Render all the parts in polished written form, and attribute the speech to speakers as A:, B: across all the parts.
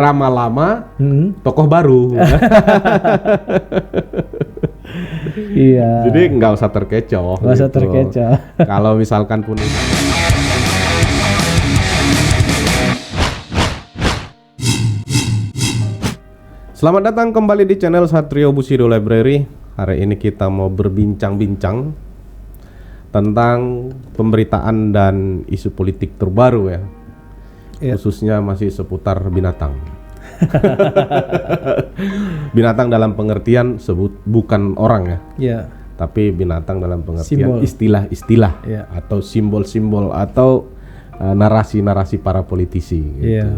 A: lama-lama tokoh baru.
B: Iya.
A: Jadi nggak usah terkecoh.
B: Nggak usah terkecoh.
A: Kalau misalkan pun Selamat datang kembali di channel Satrio Bushido Library. Hari ini kita mau berbincang-bincang tentang pemberitaan dan isu politik terbaru ya. Khususnya masih seputar binatang. Binatang dalam pengertian bukan orang ya.
B: Iya.
A: Tapi binatang dalam pengertian
B: Simbol.
A: istilah-istilah atau simbol-simbol atau narasi-narasi para politisi gitu.
B: Iya.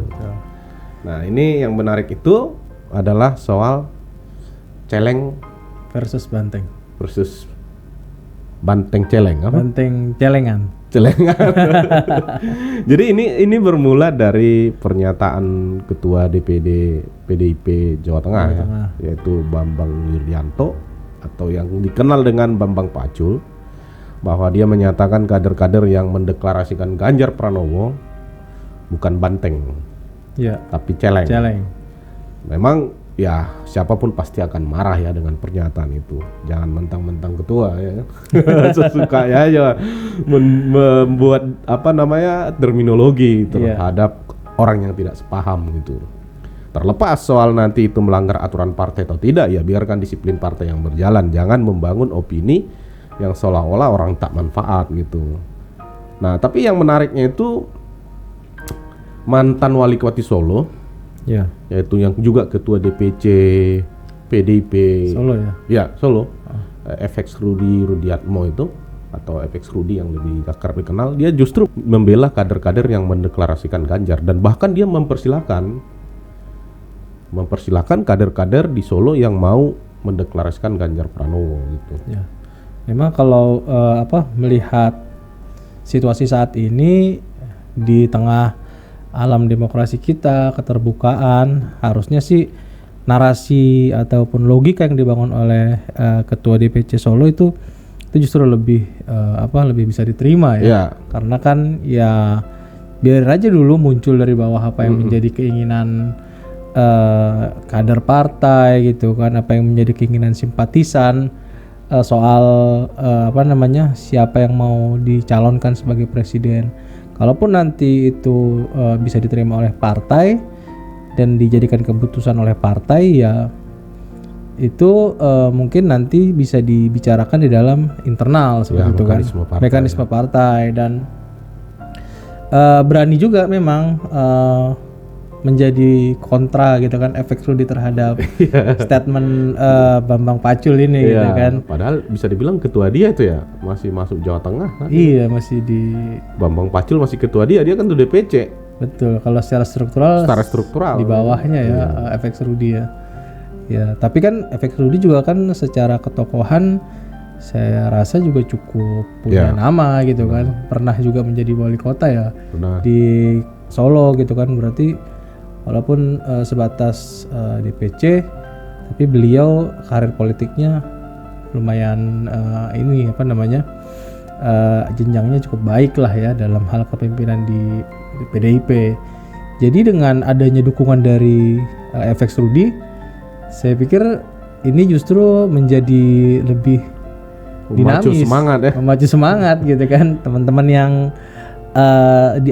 A: Nah, ini yang menarik itu adalah soal celeng
B: Versus banteng.
A: versus banteng celeng apa?
B: Banteng celengan.
A: Celengan. Jadi ini bermula dari pernyataan Ketua DPD PDIP Jawa Tengah ya, yaitu Bambang Yuryanto atau yang dikenal dengan Bambang Pacul, bahwa dia menyatakan kader-kader yang mendeklarasikan Ganjar Pranowo bukan banteng, tapi celeng. Memang ya siapapun pasti akan marah ya dengan pernyataan itu. Jangan mentang-mentang ketua ya. Sesukanya aja membuat terminologi terhadap orang yang tidak sepaham gitu. Terlepas soal nanti itu melanggar aturan partai atau tidak, ya biarkan disiplin partai yang berjalan. Jangan membangun opini yang seolah-olah orang tak manfaat gitu. Nah, tapi yang menariknya itu mantan wali kota Solo, yaitu yang juga ketua DPC PDIP
B: Solo ya.
A: Ya, Solo. FX Rudiatmo itu, atau FX Rudi yang lebih akrab dikenal, dia justru membela kader-kader yang mendeklarasikan Ganjar, dan bahkan dia mempersilahkan kader-kader di Solo yang mau mendeklarasikan Ganjar Pranowo gitu.
B: Ya. Memang kalau melihat situasi saat ini di tengah alam demokrasi kita, keterbukaan, harusnya sih narasi ataupun logika yang dibangun oleh Ketua DPC Solo itu justru lebih lebih bisa diterima ya. Karena kan ya biar aja dulu muncul dari bawah apa yang menjadi keinginan kader partai gitu kan, apa yang menjadi keinginan simpatisan soal siapa yang mau dicalonkan sebagai presiden. Kalaupun nanti itu bisa diterima oleh partai dan dijadikan keputusan oleh partai, ya itu mungkin nanti bisa dibicarakan di dalam internal seperti itu kan, mekanisme partai, dan berani juga memang menjadi kontra gitu kan, efek Rudi terhadap statement Bambang Pacul ini gitu kan.
A: Padahal bisa dibilang ketua dia itu ya masih masuk Jawa Tengah kan?
B: Iya, masih di
A: Bambang Pacul masih ketua dia kan tuh DPC.
B: Betul, kalau secara struktural di bawahnya efek Rudi ya. Ya, tapi kan efek Rudi juga kan secara ketokohan saya rasa juga cukup punya nama gitu kan. Pernah juga menjadi wali kota ya di Solo gitu kan, berarti walaupun sebatas DPC, tapi beliau karir politiknya lumayan jenjangnya cukup baik lah ya dalam hal kepemimpinan di PDIP. Jadi dengan adanya dukungan dari FX Rudi, saya pikir ini justru menjadi lebih dinamis, memacu semangat gitu kan. Teman-teman yang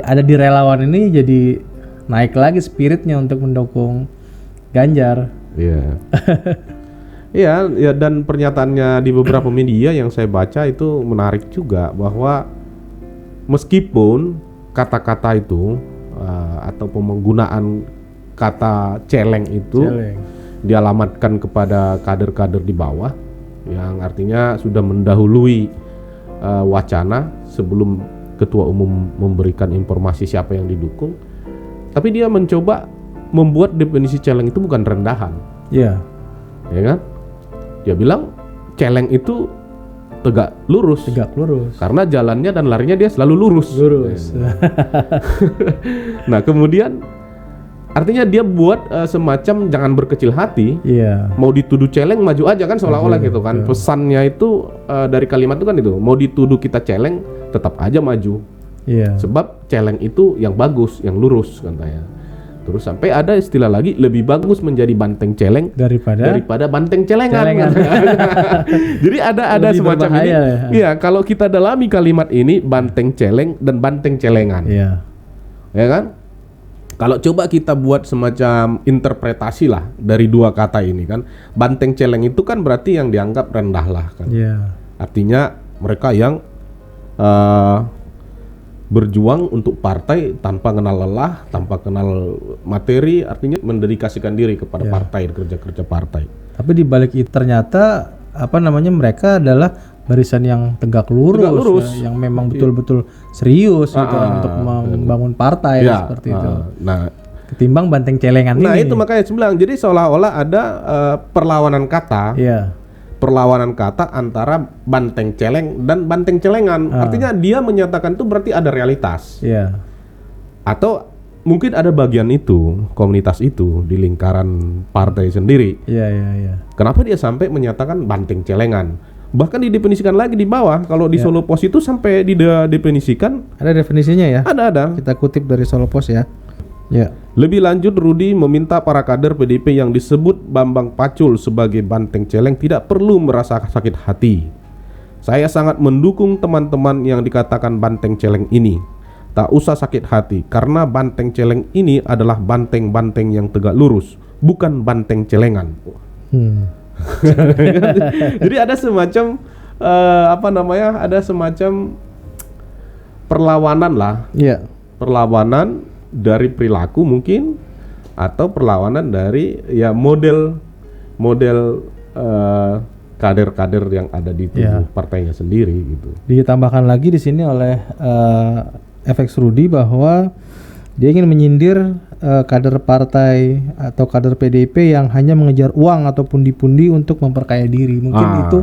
B: ada di relawan ini jadi naik lagi spiritnya untuk mendukung Ganjar. Iya.
A: Iya, dan pernyataannya di beberapa media yang saya baca itu menarik juga, bahwa meskipun kata-kata itu atau penggunaan kata celeng itu dialamatkan kepada kader-kader di bawah, yang artinya sudah mendahului wacana sebelum ketua umum memberikan informasi siapa yang didukung. Tapi dia mencoba membuat definisi celeng itu bukan rendahan. Iya. Ya kan? Dia bilang celeng itu tegak lurus. Karena jalannya dan larinya dia selalu lurus. Nah, kemudian artinya dia buat semacam jangan berkecil hati. Iya. Mau dituduh celeng maju aja kan, seolah-olah gitu kan. Pesannya itu dari kalimat itu kan itu, mau dituduh kita celeng tetap aja maju. Sebab celeng itu yang bagus, yang lurus katanya. Terus sampai ada istilah lagi, lebih bagus menjadi banteng celeng daripada banteng celengan. Jadi ada
B: Lebih
A: semacam ini.
B: berbahaya, ya.
A: Iya, kalau kita dalami kalimat ini, banteng celeng dan banteng celengan.
B: Iya.
A: Ya kan? Kalau coba kita buat semacam interpretasi lah dari dua kata ini kan, banteng celeng itu kan berarti yang dianggap rendah lah kan.
B: Iya.
A: Artinya mereka yang berjuang untuk partai tanpa kenal lelah, tanpa kenal materi, artinya mendedikasikan diri kepada partai, kerja-kerja partai.
B: Tapi di balik itu ternyata mereka adalah barisan yang tegak lurus. Ya, yang memang betul-betul serius gitu untuk membangun partai seperti itu.
A: Nah,
B: ketimbang banteng celengan ini.
A: Nah, itu makanya saya bilang, jadi seolah-olah ada perlawanan kata.
B: Iya.
A: Perlawanan kata antara banteng celeng dan banteng celengan. Artinya dia menyatakan itu berarti ada realitas.
B: Iya.
A: Atau mungkin ada bagian itu, komunitas itu di lingkaran partai sendiri.
B: Iya.
A: Kenapa dia sampai menyatakan banteng celengan? Bahkan didefinisikan lagi di bawah. Kalau di Solo Pos itu sampai didefinisikan.
B: Ada definisinya ya?
A: Ada.
B: Kita kutip dari Solo Pos ya. Ya.
A: Lebih lanjut, Rudi meminta para kader PDIP yang disebut Bambang Pacul sebagai banteng celeng tidak perlu merasa sakit hati. Saya sangat mendukung teman-teman yang dikatakan banteng celeng ini. Tak usah sakit hati, karena banteng celeng ini adalah banteng-banteng yang tegak lurus, bukan banteng celengan. Jadi ada semacam ada semacam perlawanan lah.
B: Iya.
A: Perlawanan dari perilaku mungkin, atau perlawanan dari ya model kader-kader yang ada di tubuh partainya sendiri gitu.
B: Ditambahkan lagi di sini oleh FX Rudi bahwa dia ingin menyindir kader partai atau kader PDIP yang hanya mengejar uang atau pundi-pundi untuk memperkaya diri. Mungkin itu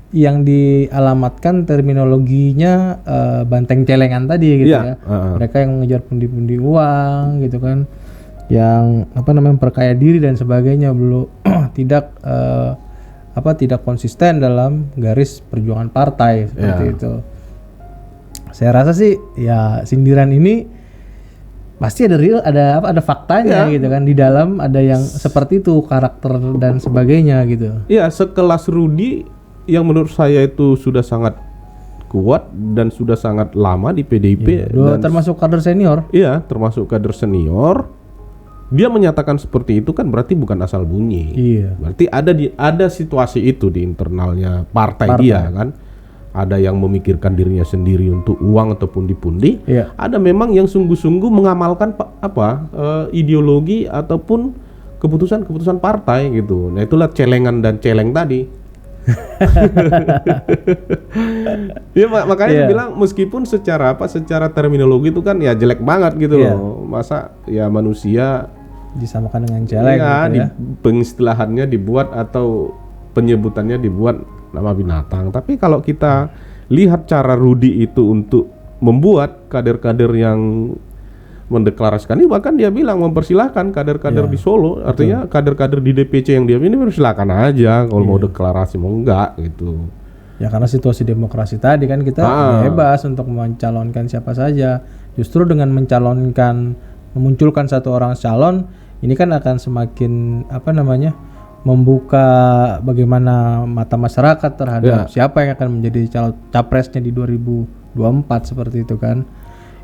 B: yang dialamatkan terminologinya banteng celengan tadi gitu ya. Mereka yang mengejar pundi-pundi uang gitu kan, yang memperkaya diri dan sebagainya, belum tidak konsisten dalam garis perjuangan partai seperti itu. Saya rasa sih ya sindiran ini pasti ada faktanya gitu kan, di dalam ada yang seperti itu, karakter dan sebagainya gitu.
A: Iya, sekelas Rudi yang menurut saya itu sudah sangat kuat dan sudah sangat lama di PDIP, dan
B: termasuk kader senior.
A: Iya, termasuk kader senior. Dia menyatakan seperti itu kan berarti bukan asal bunyi.
B: Iya.
A: Berarti ada situasi itu di internalnya partai dia kan. Ada yang memikirkan dirinya sendiri untuk uang atau pundi-pundi.
B: Iya.
A: Ada memang yang sungguh-sungguh mengamalkan ideologi ataupun keputusan-keputusan partai gitu. Nah, itulah celengan dan celeng tadi. Ya makanya saya bilang, meskipun secara terminologi itu kan ya jelek banget gitu loh. Masa ya manusia
B: disamakan dengan celeng gitu ya.
A: Pengistilahannya dibuat atau penyebutannya dibuat nama binatang. Tapi kalau kita lihat cara Rudi itu untuk membuat kader-kader yang mendeklarasikan ini, bahkan dia bilang mempersilahkan kader-kader di Solo, artinya kader-kader di DPC yang dia ini persilakan aja kalau mau deklarasi, mau enggak gitu.
B: Ya karena situasi demokrasi tadi kan kita bebas untuk mencalonkan siapa saja. Justru dengan memunculkan satu orang calon, ini kan akan semakin membuka bagaimana mata masyarakat terhadap siapa yang akan menjadi capresnya di 2024 seperti itu kan.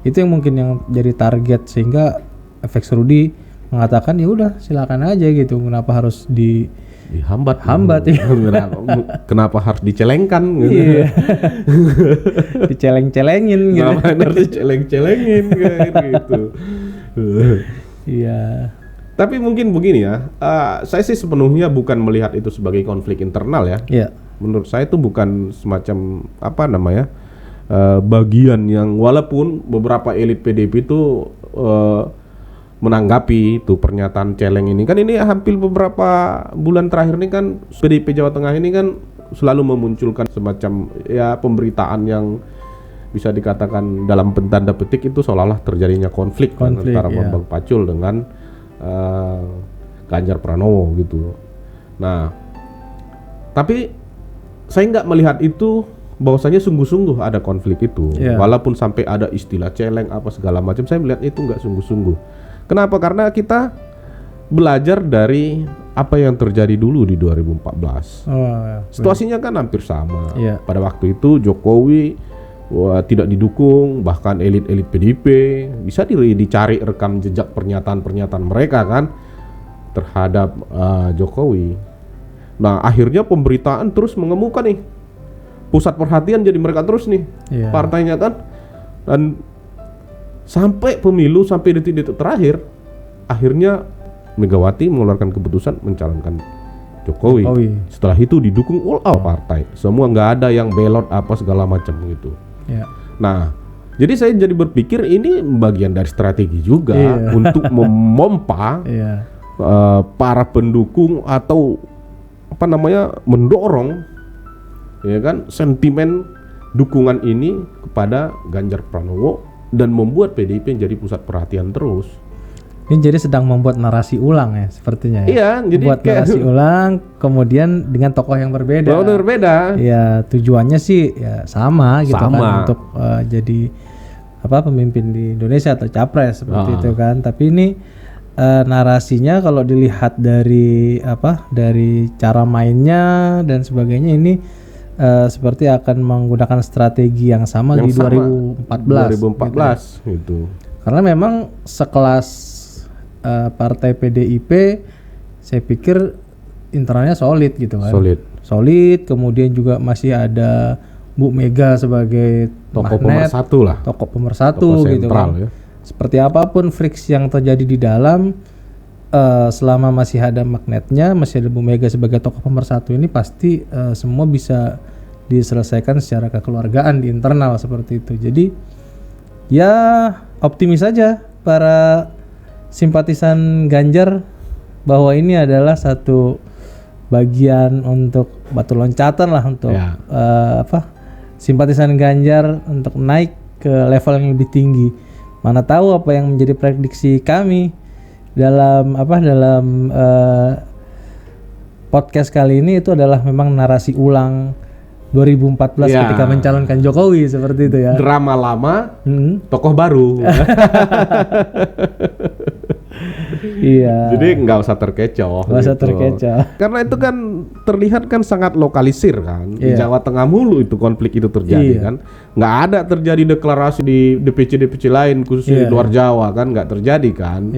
B: Itu yang mungkin yang jadi target, sehingga FX Rudi mengatakan ya udah silakan aja gitu. Kenapa harus dihambat ya?
A: Kenapa harus dicelengkan gitu?
B: Iya. Diceleng-celengin gitu.
A: Kenapa harus diceleng-celengin gitu.
B: Iya.
A: Tapi mungkin begini ya, saya sih sepenuhnya bukan melihat itu sebagai konflik internal ya.
B: Iya.
A: Menurut saya itu bukan semacam bagian yang, walaupun beberapa elit PDIP itu menanggapi itu pernyataan celeng ini. Kan ini hampir beberapa bulan terakhir ini kan PDIP Jawa Tengah ini kan selalu memunculkan semacam ya pemberitaan yang bisa dikatakan dalam tanda petik itu seolah-olah terjadinya konflik antara Bambang Pacul dengan Ganjar Pranowo gitu. Nah, tapi saya nggak melihat itu bahwasanya sungguh-sungguh ada konflik itu. Walaupun sampai ada istilah celeng apa segala macam, saya melihat itu nggak sungguh-sungguh. Kenapa? Karena kita belajar dari apa yang terjadi dulu di 2014. Situasinya kan hampir sama. Pada waktu itu Jokowi tidak didukung, bahkan elit-elit PDIP bisa dicari rekam jejak pernyataan-pernyataan mereka kan terhadap Jokowi. Nah, akhirnya pemberitaan terus mengemuka nih. Pusat perhatian jadi mereka terus nih, partainya kan. Dan sampai pemilu, sampai detik-detik terakhir, akhirnya Megawati mengeluarkan keputusan mencalonkan Jokowi. Setelah itu didukung all partai. Semua nggak ada yang belot apa segala macam gitu. Nah, jadi saya jadi berpikir ini bagian dari strategi juga untuk memompa para pendukung atau apa namanya mendorong ya kan sentimen dukungan ini kepada Ganjar Pranowo dan membuat PDIP jadi pusat perhatian terus.
B: Ini jadi sedang membuat narasi ulang ya sepertinya ya.
A: Iya, jadi
B: membuat narasi ulang kemudian dengan tokoh yang berbeda.
A: Berbeda.
B: Ya, tujuannya sih ya sama gitu kan untuk jadi pemimpin di Indonesia atau capres seperti itu kan. Tapi ini narasinya kalau dilihat dari dari cara mainnya dan sebagainya ini seperti akan menggunakan strategi yang sama di 2014
A: gitu.
B: Karena memang sekelas partai PDIP saya pikir internalnya solid gitu kan. Solid, kemudian juga masih ada Bu Mega sebagai
A: tokoh pemersatu lah.
B: Tokoh pemersatu gitu kan. Ya. Seperti apapun friksi yang terjadi di dalam selama masih ada magnetnya, masih ada Bu Mega sebagai tokoh pemersatu ini pasti semua bisa diselesaikan secara kekeluargaan di internal seperti itu. Jadi ya optimis saja para simpatisan Ganjar bahwa ini adalah satu bagian untuk batu loncatan lah untuk simpatisan Ganjar untuk naik ke level yang lebih tinggi. Mana tahu apa yang menjadi prediksi kami dalam podcast kali ini itu adalah memang narasi ulang 2014 ketika mencalonkan Jokowi seperti itu ya.
A: Drama lama, tokoh baru.
B: Iya.
A: Jadi nggak usah terkecoh. Karena itu kan terlihat kan sangat lokalisir kan. Di Jawa Tengah mulu itu konflik itu terjadi kan. Nggak ada terjadi deklarasi di DPC lain khususnya di luar Jawa kan, nggak terjadi kan.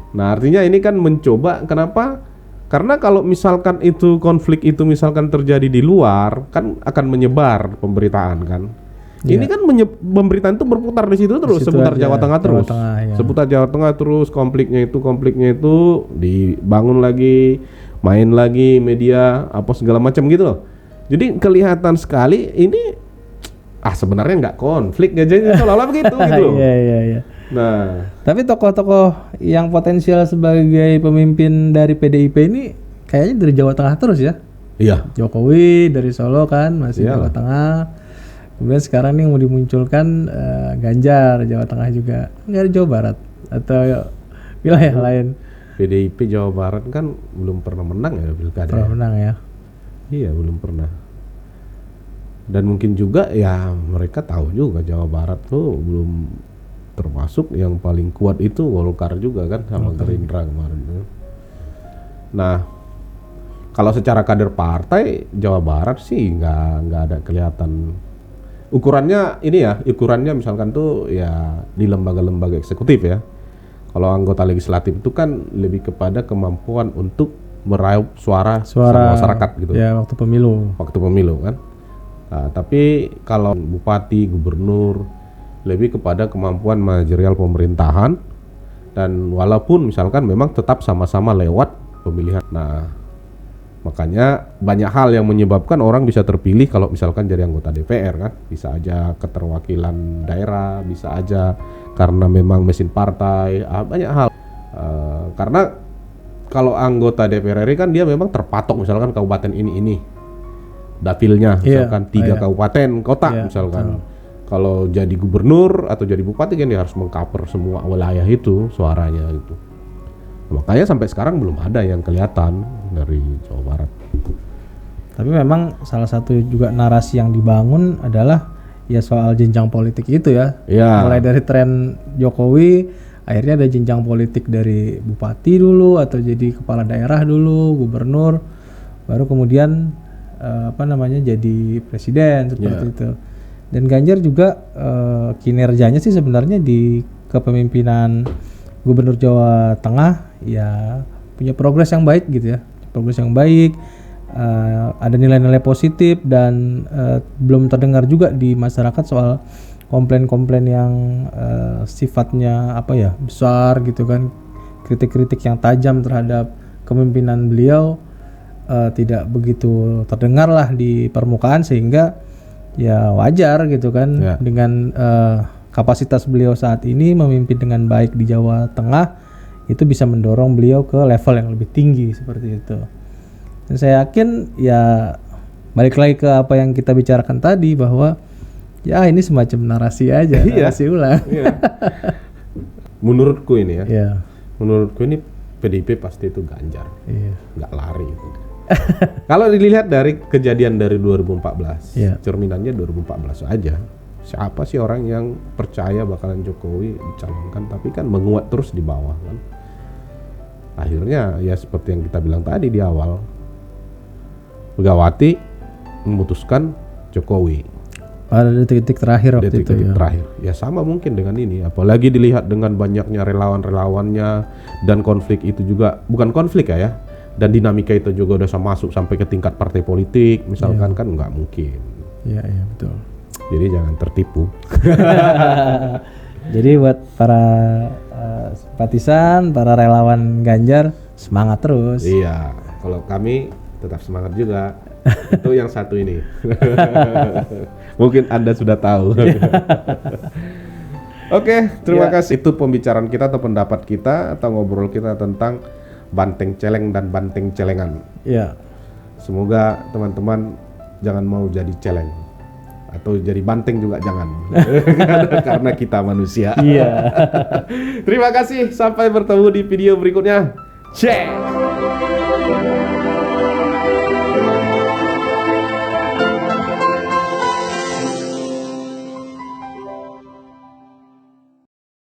A: Nah artinya ini kan mencoba kenapa? Karena kalau misalkan itu konflik itu misalkan terjadi di luar kan akan menyebar pemberitaan kan. Ini kan pemberitaan itu berputar di situ terus seputar Jawa Tengah terus. Seputar Jawa Tengah terus konfliknya itu dibangun lagi, main lagi media apa segala macam gitu loh. Jadi kelihatan sekali ini sebenarnya nggak konflik ya jadi seolah-olah begitu gitu loh.
B: Iya. Nah, tapi tokoh-tokoh yang potensial sebagai pemimpin dari PDIP ini kayaknya dari Jawa Tengah terus ya.
A: Iya.
B: Jokowi dari Solo kan masih Jawa Tengah. Kemudian sekarang nih mau dimunculkan Ganjar Jawa Tengah juga. Nggak ada Jawa Barat atau wilayah lain.
A: PDIP Jawa Barat kan belum pernah menang ya pilkada.
B: Pernah menang ya.
A: Iya belum pernah. Dan mungkin juga ya mereka tahu juga Jawa Barat tuh belum termasuk yang paling kuat itu Golkar juga kan sama Gerindra kemarin. Nah, kalau secara kader partai Jawa Barat sih nggak ada kelihatan. Ukurannya misalkan tuh ya di lembaga-lembaga eksekutif ya. Kalau anggota legislatif itu kan lebih kepada kemampuan untuk meraup suara masyarakat gitu.
B: Ya waktu pemilu
A: kan. Nah, tapi kalau bupati, gubernur lebih kepada kemampuan manajerial pemerintahan dan walaupun misalkan memang tetap sama-sama lewat pemilihan. Nah, makanya banyak hal yang menyebabkan orang bisa terpilih kalau misalkan jadi anggota DPR kan. Bisa aja keterwakilan daerah, bisa aja karena memang mesin partai, banyak hal. Karena kalau anggota DPR RI kan dia memang terpatok misalkan kabupaten ini dapilnya misalkan 3 kabupaten kota misalkan. Kalau jadi gubernur atau jadi bupati kan dia harus mengcover semua wilayah itu suaranya gitu. Makanya sampai sekarang belum ada yang kelihatan dari Jawa Barat.
B: Tapi memang salah satu juga narasi yang dibangun adalah ya soal jenjang politik itu ya. Mulai dari tren Jokowi akhirnya ada jenjang politik dari bupati dulu atau jadi kepala daerah dulu, gubernur, baru kemudian jadi presiden seperti itu. Dan Ganjar juga kinerjanya sih sebenarnya di kepemimpinan Gubernur Jawa Tengah ya punya progres yang baik gitu ya, ada nilai-nilai positif dan belum terdengar juga di masyarakat soal komplain-komplain yang sifatnya besar gitu kan, kritik-kritik yang tajam terhadap kepemimpinan beliau tidak begitu terdengar lah di permukaan, sehingga ya wajar gitu kan dengan kapasitas beliau saat ini memimpin dengan baik di Jawa Tengah, itu bisa mendorong beliau ke level yang lebih tinggi seperti itu. Dan saya yakin ya balik lagi ke apa yang kita bicarakan tadi, bahwa ya ini semacam narasi aja, narasi ulang.
A: Menurutku ini menurutku ini PDIP pasti itu Ganjar, nggak lari itu. Kalau dilihat dari kejadian dari 2014, cerminannya 2014 aja. Siapa sih orang yang percaya bakalan Jokowi dicalonkan, tapi kan menguat terus di bawah kan. Akhirnya ya seperti yang kita bilang tadi di awal, Megawati memutuskan Jokowi
B: pada detik-detik terakhir waktu itu
A: terakhir. Ya sama mungkin dengan ini, apalagi dilihat dengan banyaknya relawan-relawannya, dan konflik itu juga bukan konflik ya, dan dinamika itu juga udah masuk sampai ke tingkat partai politik misalkan, kan nggak mungkin.
B: Iya betul.
A: Jadi jangan tertipu.
B: Jadi buat para simpatisan, para relawan Ganjar, semangat terus.
A: Iya, kalau kami tetap semangat juga. Itu yang satu ini. Mungkin Anda sudah tahu. Oke, terima kasih. Itu pembicaraan kita atau pendapat kita atau ngobrol kita tentang banteng celeng dan banteng celengan.
B: Iya.
A: Semoga teman-teman jangan mau jadi celeng. Atau jadi banteng juga jangan. Karena kita manusia.
B: Iya.
A: Terima kasih, sampai bertemu di video berikutnya. Cek.